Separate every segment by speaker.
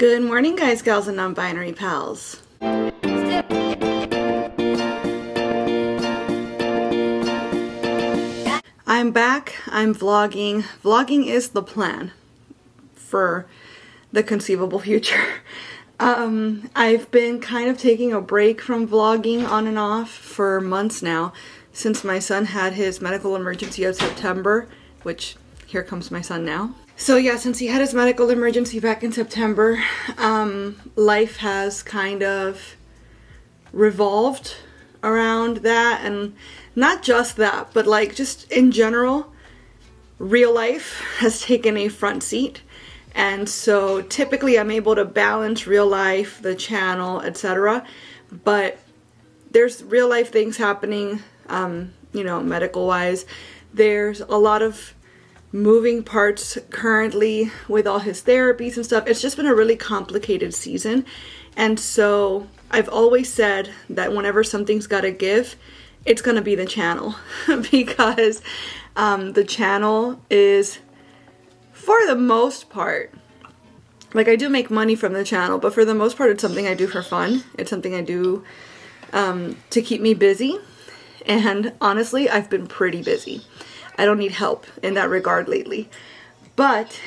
Speaker 1: Good morning, guys, gals, and non-binary pals. I'm back. I'm vlogging. Vlogging is the plan for the conceivable future. I've been kind of taking a break from vlogging on and off for months now, since my son had his medical emergency of September, which here comes my son now. So yeah, since he had his medical emergency back in September, life has kind of revolved around that, and not just that, but like just in general, real life has taken a front seat. And so typically I'm able to balance real life, the channel, etc. But there's real life things happening, medical wise. There's a lot of moving parts currently with all his therapies and stuff. It's just been a really complicated season. And so I've always said that whenever something's gotta give, it's gonna be the channel because the channel is, for the most part, like, I do make money from the channel, but for the most part it's something I do for fun. It's something I do to keep me busy. And honestly, I've been pretty busy. I don't need help in that regard lately. But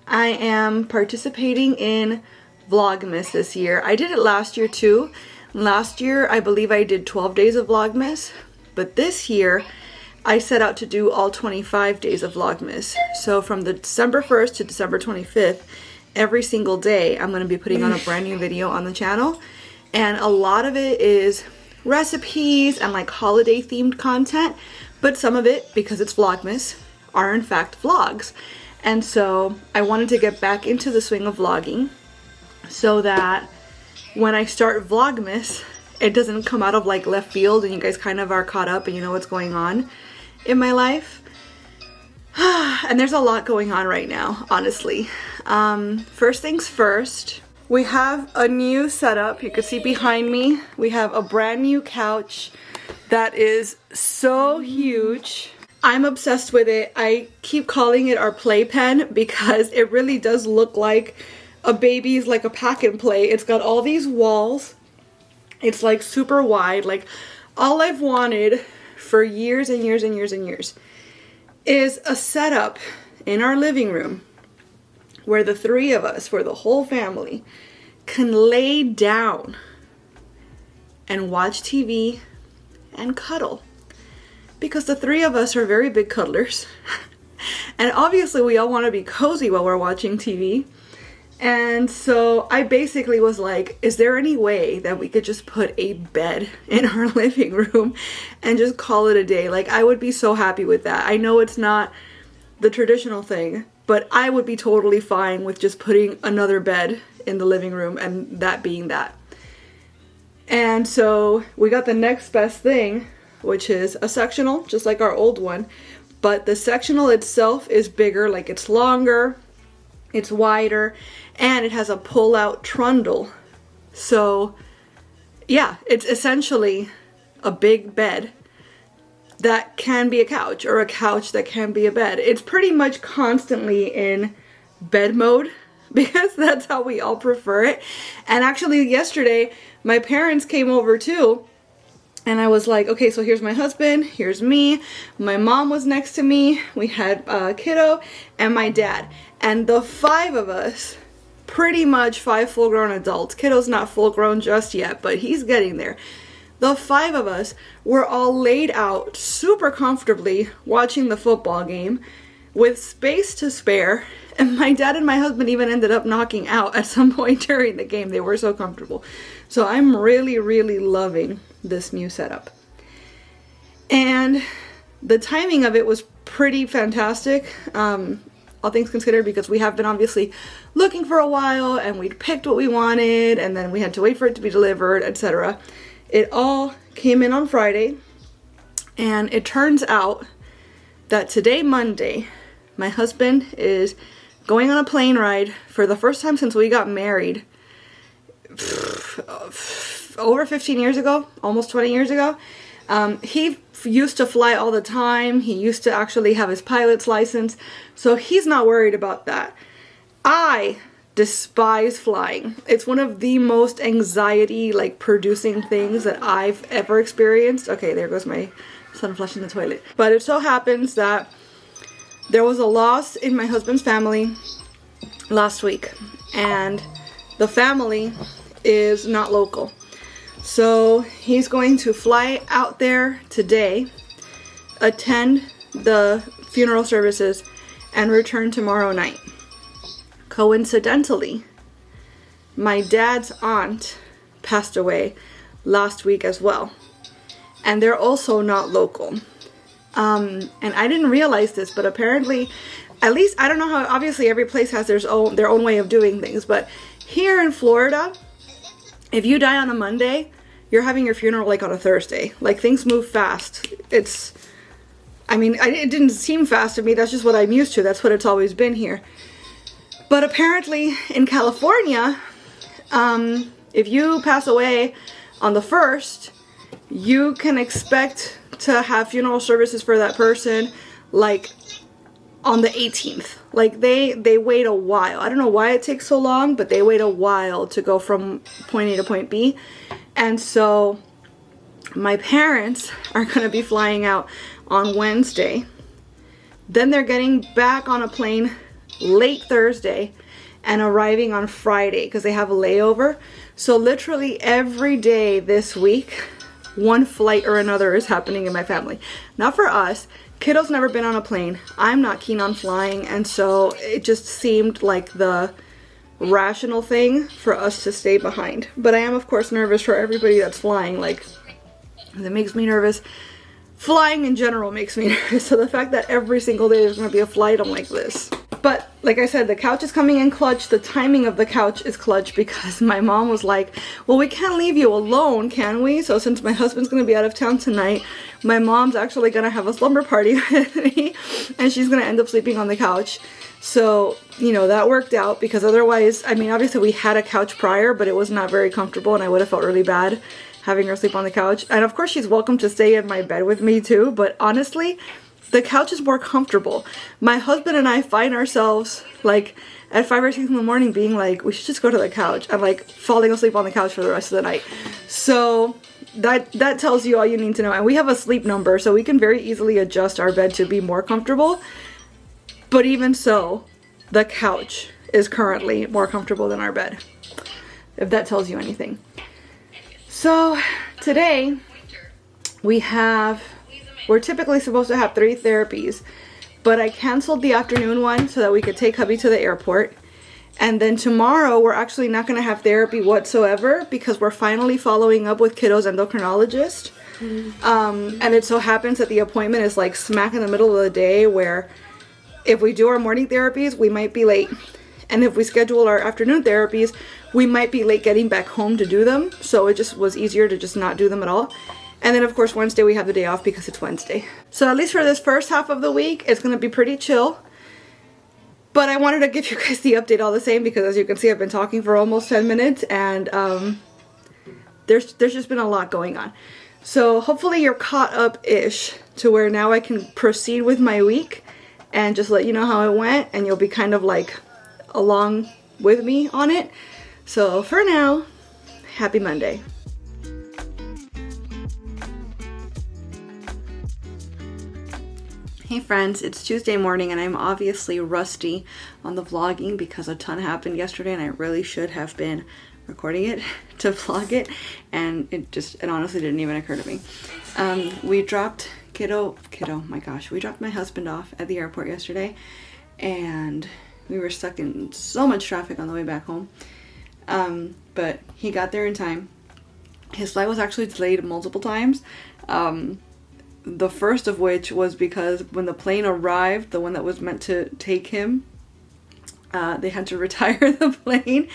Speaker 1: I am participating in Vlogmas this year. I did it last year too. Last year, I believe I did 12 days of Vlogmas. But this year, I set out to do all 25 days of Vlogmas. So from the December 1st to December 25th, every single day, I'm going to be putting on a brand new video on the channel. And a lot of it is recipes and like holiday themed content. But some of it, because it's Vlogmas, are in fact vlogs. And so I wanted to get back into the swing of vlogging so that when I start Vlogmas, it doesn't come out of like left field and you guys kind of are caught up and you know what's going on in my life. And there's a lot going on right now, honestly. First things first, we have a new setup. You can see behind me, we have a brand new couch that is so huge. I'm obsessed with it. I keep calling it our playpen because it really does look like a baby's, like a pack and play. It's got all these walls. It's like super wide. Like, all I've wanted for years and years and years and years is a setup in our living room where the three of us, for the whole family, can lay down and watch TV and cuddle, because the three of us are very big cuddlers and obviously we all want to be cozy while we're watching TV. And so I basically was like, is there any way that we could just put a bed in our living room and just call it a day? Like, I would be so happy with that. I know it's not the traditional thing, but I would be totally fine with just putting another bed in the living room and that being that. And so we got the next best thing, which is a sectional, just like our old one. But the sectional itself is bigger, like it's longer, it's wider, and it has a pull-out trundle. So yeah, it's essentially a big bed that can be a couch, or a couch that can be a bed. It's pretty much constantly in bed mode because that's how we all prefer it. And actually yesterday, my parents came over too, and I was like, okay, so here's my husband, here's me, my mom was next to me, we had kiddo, and my dad. And the five of us, pretty much 5 full-grown adults, kiddo's not full-grown just yet, but he's getting there. The 5 of us were all laid out super comfortably watching the football game with space to spare. And my dad and my husband even ended up knocking out at some point during the game. They were so comfortable. So I'm really, really loving this new setup. And the timing of it was pretty fantastic, all things considered, because we have been obviously looking for a while and we'd picked what we wanted and then we had to wait for it to be delivered, etc. It all came in on Friday, and it turns out that today, Monday, my husband is going on a plane ride for the first time since we got married over 15 years ago, almost 20 years ago. He used to fly all the time. He used to actually have his pilot's license, so he's not worried about that. I despise flying. It's one of the most anxiety like producing things that I've ever experienced. Okay, there goes my son flushing the toilet. But it so happens that there was a loss in my husband's family last week, and the family is not local. So he's going to fly out there today, attend the funeral services, and return tomorrow night. Coincidentally, my dad's aunt passed away last week as well, and they're also not local. And I didn't realize this, but apparently, at least, I don't know how, obviously every place has their own way of doing things, but here in Florida, if you die on a Monday, you're having your funeral like on a Thursday. Like, things move fast. It didn't seem fast to me. That's just what I'm used to. That's what it's always been here. But apparently in California, if you pass away on the 1st, you can expect to have funeral services for that person like on the 18th. Like they wait a while. I don't know why it takes so long, but they wait a while to go from point A to point B. And so my parents are going to be flying out on Wednesday. Then they're getting back on a plane late Thursday and arriving on Friday because they have a layover. So literally every day this week, one flight or another is happening in my family. Not for us. Kiddo's never been on a plane. I'm not keen on flying, and so it just seemed like the rational thing for us to stay behind. But I am, of course, nervous for everybody that's flying. Like, that makes me nervous. Flying in general makes me nervous. So the fact that every single day there's going to be a flight, I'm like this. But like I said, the couch is coming in clutch. The timing of the couch is clutch because my mom was like, well, we can't leave you alone, can we? So since my husband's going to be out of town tonight, my mom's actually going to have a slumber party with me, and she's going to end up sleeping on the couch. So, you know, that worked out because otherwise, I mean, obviously we had a couch prior, but it was not very comfortable and I would have felt really bad having her sleep on the couch. And of course she's welcome to stay in my bed with me too, but honestly, the couch is more comfortable. My husband and I find ourselves like at 5 or 6 in the morning being like, we should just go to the couch, and like falling asleep on the couch for the rest of the night. So that tells you all you need to know. And we have a sleep number, so we can very easily adjust our bed to be more comfortable. But even so, the couch is currently more comfortable than our bed, if that tells you anything. So today we're typically supposed to have 3 therapies, but I canceled the afternoon one so that we could take hubby to the airport. And then tomorrow we're actually not going to have therapy whatsoever because we're finally following up with Kiddo's endocrinologist. And it so happens that the appointment is like smack in the middle of the day, where if we do our morning therapies, we might be late. And if we schedule our afternoon therapies, we might be late getting back home to do them. So it just was easier to just not do them at all. And then of course Wednesday we have the day off because it's Wednesday. So at least for this first half of the week, it's going to be pretty chill. But I wanted to give you guys the update all the same because, as you can see, I've been talking for almost 10 minutes and there's just been a lot going on. So hopefully you're caught up-ish to where now I can proceed with my week and just let you know how it went, and you'll be kind of like along with me on it. So for now, happy Monday. Hey friends, it's Tuesday morning and I'm obviously rusty on the vlogging because a ton happened yesterday and I really should have been recording it to vlog it, and it honestly didn't even occur to me. We dropped we dropped my husband off at the airport yesterday and we were stuck in so much traffic on the way back home. But he got there in time. His flight was actually delayed multiple times. The first of which was because when the plane arrived, the one that was meant to take him, they had to retire the plane.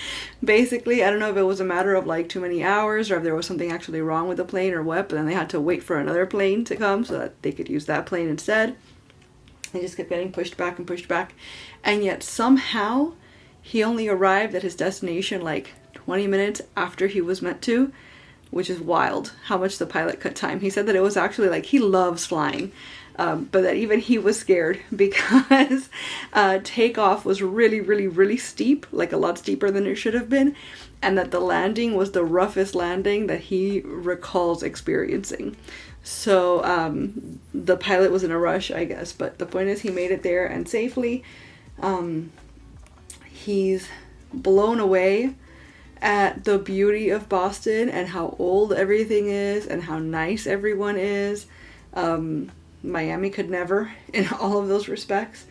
Speaker 1: Basically, I don't know if it was a matter of like too many hours or if there was something actually wrong with the plane or what, but then they had to wait for another plane to come so that they could use that plane instead. They just kept getting pushed back and pushed back. And yet somehow he only arrived at his destination like 20 minutes after he was meant to, which is wild how much the pilot cut time. He said that it was actually like, he loves flying. but that even he was scared because takeoff was really, really, really steep, like a lot steeper than it should have been, and that the landing was the roughest landing that he recalls experiencing. So the pilot was in a rush, I guess, but the point is he made it there and safely. He's blown away at the beauty of Boston and how old everything is and how nice everyone is. Miami could never in all of those respects.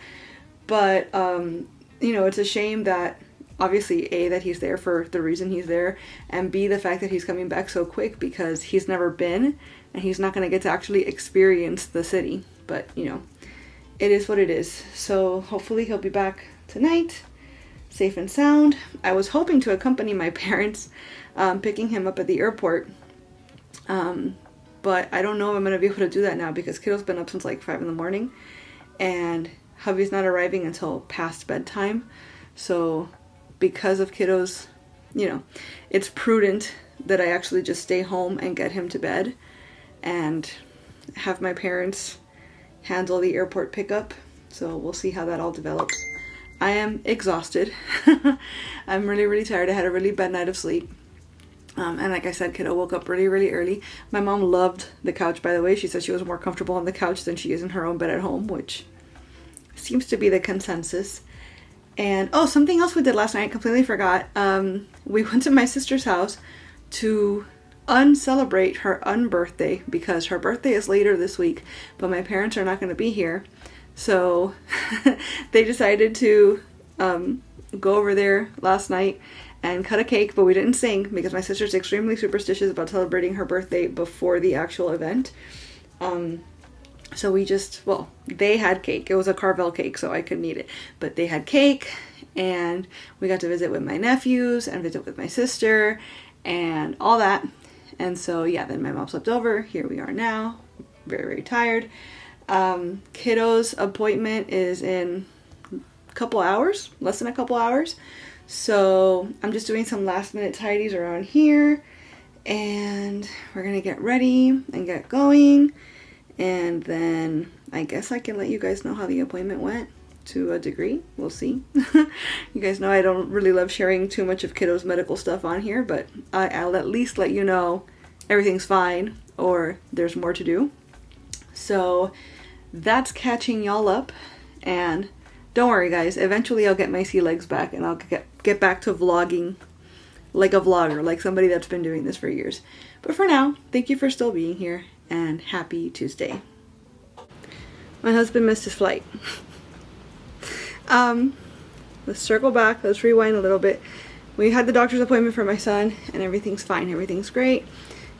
Speaker 1: But, you know, it's a shame that obviously A, that he's there for the reason he's there, and B, the fact that he's coming back so quick because he's never been and he's not going to get to actually experience the city. But, you know, it is what it is. So hopefully he'll be back tonight, safe and sound. I was hoping to accompany my parents, picking him up at the airport. But I don't know if I'm going to be able to do that now because kiddo's been up since like 5 in the morning and hubby's not arriving until past bedtime. So because of kiddo's, you know, it's prudent that I actually just stay home and get him to bed and have my parents handle the airport pickup. So we'll see how that all develops. I am exhausted. I'm really, really tired. I had a really bad night of sleep. And like I said, kiddo woke up really, really early. My mom loved the couch, by the way. She said she was more comfortable on the couch than she is in her own bed at home, which seems to be the consensus. And oh, something else we did last night, I completely forgot. We went to my sister's house to uncelebrate her unbirthday because her birthday is later this week, but my parents are not going to be here. So they decided to go over there last night and cut a cake, but we didn't sing because my sister's extremely superstitious about celebrating her birthday before the actual event. So we just, well, they had cake. It was a Carvel cake, so I couldn't eat it. But they had cake, and we got to visit with my nephews and visit with my sister and all that. And so, yeah, then my mom slept over. Here we are now. Very, very tired. Kiddo's appointment is in a couple hours, less than a couple hours. So I'm just doing some last minute tidies around here. And we're going to get ready and get going. And then I guess I can let you guys know how the appointment went to a degree. We'll see. You guys know I don't really love sharing too much of kiddo's medical stuff on here, but I'll at least let you know everything's fine or there's more to do. So that's catching y'all up. And don't worry, guys. Eventually I'll get my sea legs back and I'll get back to vlogging like a vlogger, like somebody that's been doing this for years. But for now, thank you for still being here and happy Tuesday. My husband missed his flight. Let's circle back. Let's rewind a little bit. We had the doctor's appointment for my son and everything's fine. Everything's great.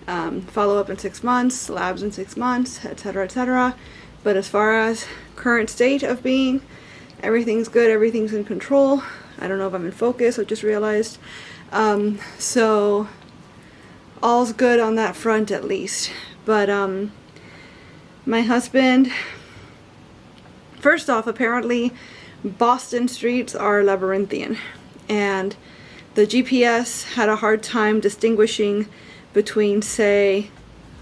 Speaker 1: Follow up in 6 months, labs in 6 months, etc., etc. But as far as current state of being, everything's good. Everything's in control. I don't know if I'm in focus. I just realized. So all's good on that front at least. But my husband, first off, apparently Boston streets are labyrinthian, and the GPS had a hard time distinguishing between, say,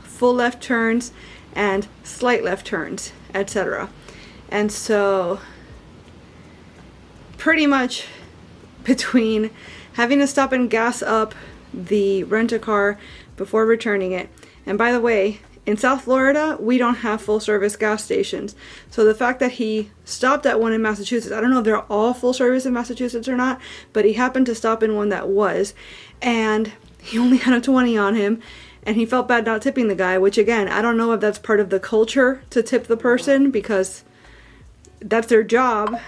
Speaker 1: full left turns and slight left turns, etc. And so pretty much between having to stop and gas up the rent-a-car before returning it. And by the way, in South Florida, we don't have full service gas stations. So the fact that he stopped at one in Massachusetts, I don't know if they're all full service in Massachusetts or not, but he happened to stop in one that was, and he only had a 20 on him, and he felt bad not tipping the guy, which again, I don't know if that's part of the culture to tip the person because that's their job,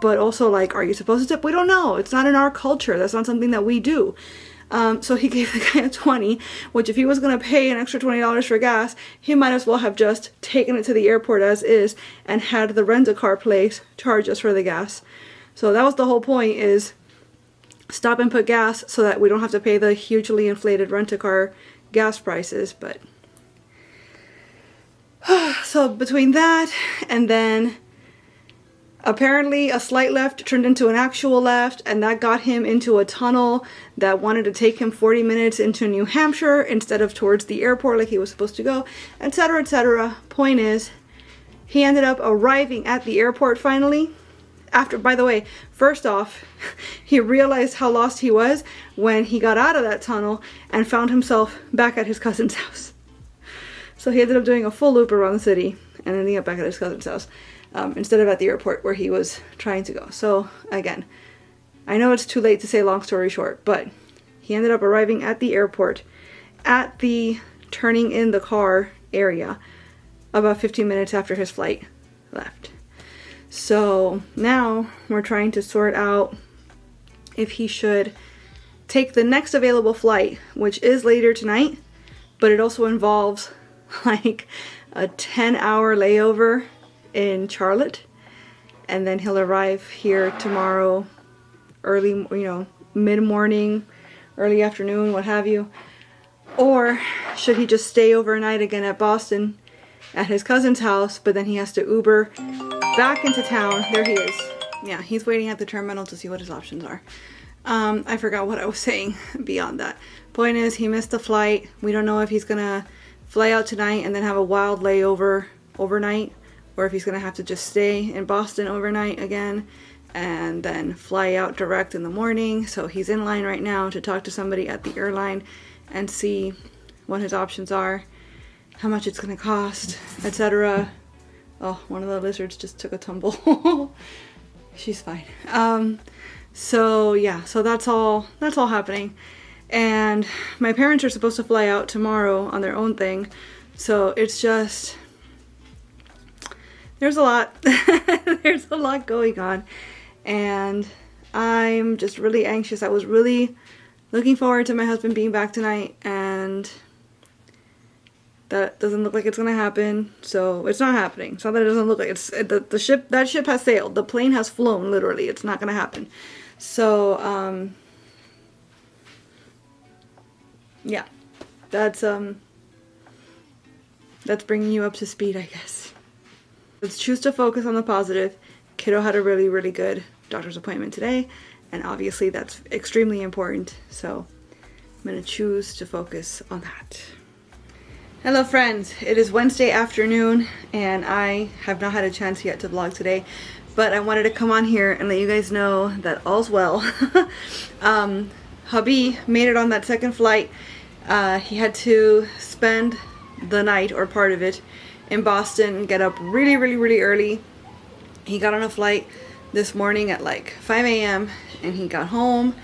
Speaker 1: but also like, are you supposed to tip? We don't know. It's not in our culture. That's not something that we do. So he gave the guy a 20, which if he was going to pay an extra $20 for gas, he might as well have just taken it to the airport as is and had the rent-a-car place charge us for the gas. So that was the whole point, is stop and put gas so that we don't have to pay the hugely inflated rent-a-car gas prices. But so between that and then apparently a slight left turned into an actual left, and that got him into a tunnel that wanted to take him 40 minutes into New Hampshire instead of towards the airport like he was supposed to go, etc., etc. Point is, he ended up arriving at the airport finally. After, by the way, first off, he realized how lost he was when he got out of that tunnel and found himself back at his cousin's house. So he ended up doing a full loop around the city and ending up back at his cousin's house instead of at the airport where he was trying to go. So again, I know it's too late to say long story short, but he ended up arriving at the airport at the turning in the car area about 15 minutes after his flight left. So now we're trying to sort out if he should take the next available flight, which is later tonight, but it also involves like a 10-hour layover in Charlotte, and then he'll arrive here tomorrow early, mid-morning, early afternoon, what have you. Or should he just stay overnight again at Boston at his cousin's house, but then he has to Uber back into town. There he is. Yeah, he's waiting at the terminal to see what his options are. I forgot what I was saying beyond that. Point is, he missed the flight. We don't know if he's gonna fly out tonight and then have a wild layover overnight, or if he's gonna have to just stay in Boston overnight again and then fly out direct in the morning. So he's in line right now to talk to somebody at the airline and see what his options are, how much it's gonna cost, etc. Oh, one of the lizards just took a tumble. She's fine. So yeah, so that's all happening. And my parents are supposed to fly out tomorrow on their own thing. So it's just, there's a lot. There's a lot going on. And I'm just really anxious. I was really looking forward to my husband being back tonight, and that doesn't look like it's gonna happen. So it's not happening. It's not that it doesn't look like it's the ship. That ship has sailed. The plane has flown. Literally, it's not gonna happen. So yeah, that's bringing you up to speed, I guess. Let's choose to focus on the positive. Kiddo had a really, really good doctor's appointment today, and obviously that's extremely important. So I'm gonna choose to focus on that. Hello friends, it is Wednesday afternoon and I have not had a chance yet to vlog today, but I wanted to come on here and let you guys know that all's well. Hubby made it on that second flight. He had to spend the night, or part of it, in Boston and get up really, really, really early. He got on a flight this morning at like 5 a.m. and he got home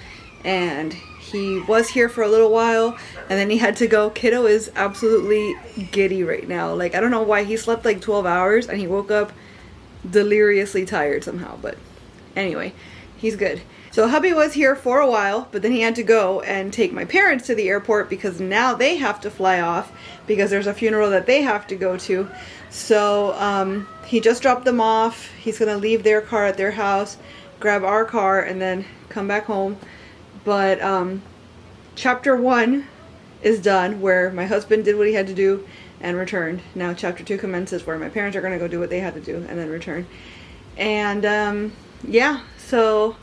Speaker 1: and he was here for a little while and then he had to go. Kiddo is absolutely giddy right now. Like, I don't know why. He slept like 12 hours and he woke up deliriously tired somehow, but anyway, he's good. So hubby was here for a while, but then he had to go and take my parents to the airport because now they have to fly off because there's a funeral that they have to go to. So he just dropped them off. He's gonna leave their car at their house, grab our car, and then come back home. But chapter 1 is done, where my husband did what he had to do and returned. Now chapter 2 commences, where my parents are gonna go do what they had to do and then return. And yeah, so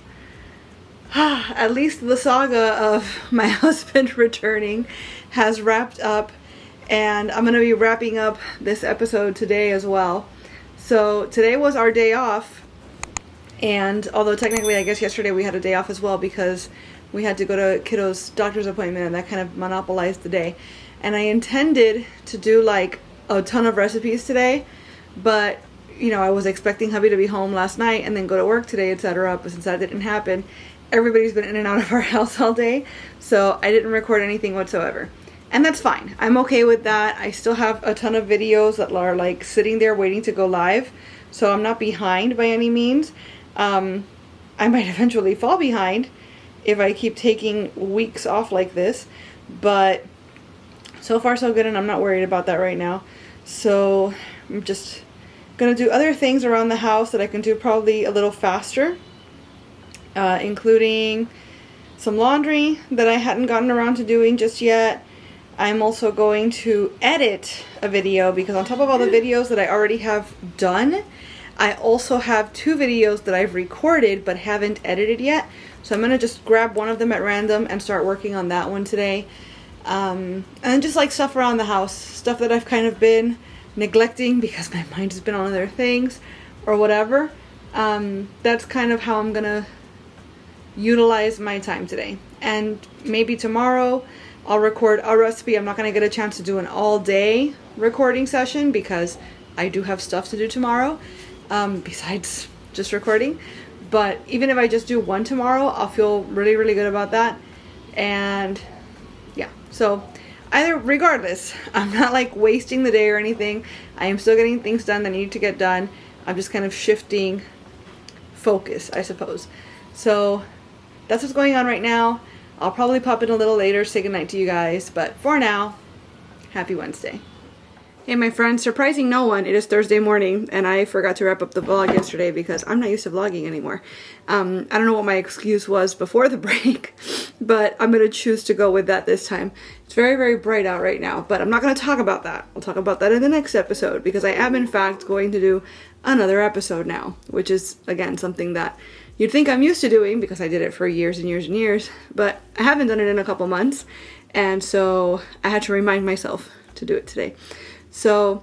Speaker 1: at least the saga of my husband returning has wrapped up, and I'm gonna be wrapping up this episode today as well. So today was our day off, and although technically I guess yesterday we had a day off as well because we had to go to Kiddo's doctor's appointment and that kind of monopolized the day. And I intended to do like a ton of recipes today, but I was expecting hubby to be home last night and then go to work today, etc. But since that didn't happen, everybody's been in and out of our house all day, so I didn't record anything whatsoever. And that's fine. I'm okay with that. I still have a ton of videos that are like sitting there waiting to go live, so I'm not behind by any means. I might eventually fall behind if I keep taking weeks off like this, but so far so good, and I'm not worried about that right now. So I'm just gonna do other things around the house that I can do probably a little faster, including some laundry that I hadn't gotten around to doing just yet. I'm also going to edit a video because on top of all the videos that I already have done, I also have 2 videos that I've recorded but haven't edited yet. So I'm gonna just grab one of them at random and start working on that one today. And just like stuff around the house, stuff that I've kind of been neglecting because my mind has been on other things or whatever. That's kind of how I'm gonna utilize my time today. And maybe tomorrow I'll record a recipe. I'm not gonna get a chance to do an all day recording session because I do have stuff to do tomorrow, besides just recording. But even if I just do one tomorrow, I'll feel really, really good about that. And yeah, so regardless, I'm not like wasting the day or anything. I am still getting things done that need to get done. I'm just kind of shifting focus, I suppose. So that's what's going on right now. I'll probably pop in a little later, say goodnight to you guys. But for now, happy Wednesday. Hey my friends, surprising no one, it is Thursday morning and I forgot to wrap up the vlog yesterday because I'm not used to vlogging anymore. I don't know what my excuse was before the break, but I'm going to choose to go with that this time. It's very, very bright out right now, but I'm not going to talk about that. I'll talk about that in the next episode because I am in fact going to do another episode now, which is again something that you'd think I'm used to doing because I did it for years and years and years, but I haven't done it in a couple months, and so I had to remind myself to do it today. So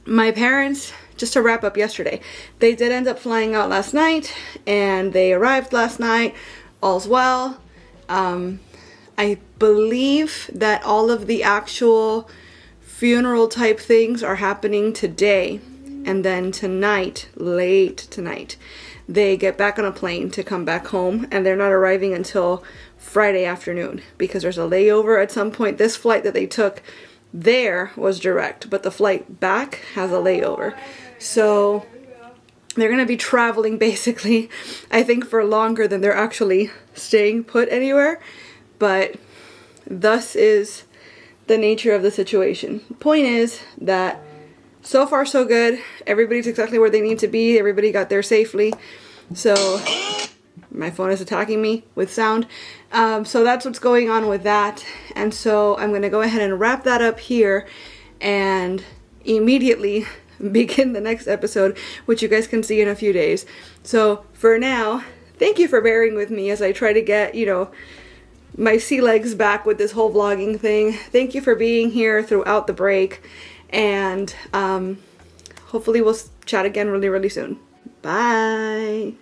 Speaker 1: my parents, just to wrap up yesterday, they did end up flying out last night and they arrived last night. All's well. I believe that all of the actual funeral type things are happening today, and then tonight, late tonight, they get back on a plane to come back home, and they're not arriving until Friday afternoon because there's a layover at some point. This flight that they took there was direct, but the flight back has a layover. So they're going to be traveling basically, I think, for longer than they're actually staying put anywhere. But thus is the nature of the situation. Point is that so far so good. Everybody's exactly where they need to be. Everybody got there safely. So my phone is attacking me with sound. So that's what's going on with that. And so I'm going to go ahead and wrap that up here and immediately begin the next episode, which you guys can see in a few days. So for now, thank you for bearing with me as I try to get, my sea legs back with this whole vlogging thing. Thank you for being here throughout the break. And hopefully we'll chat again really, really soon. Bye.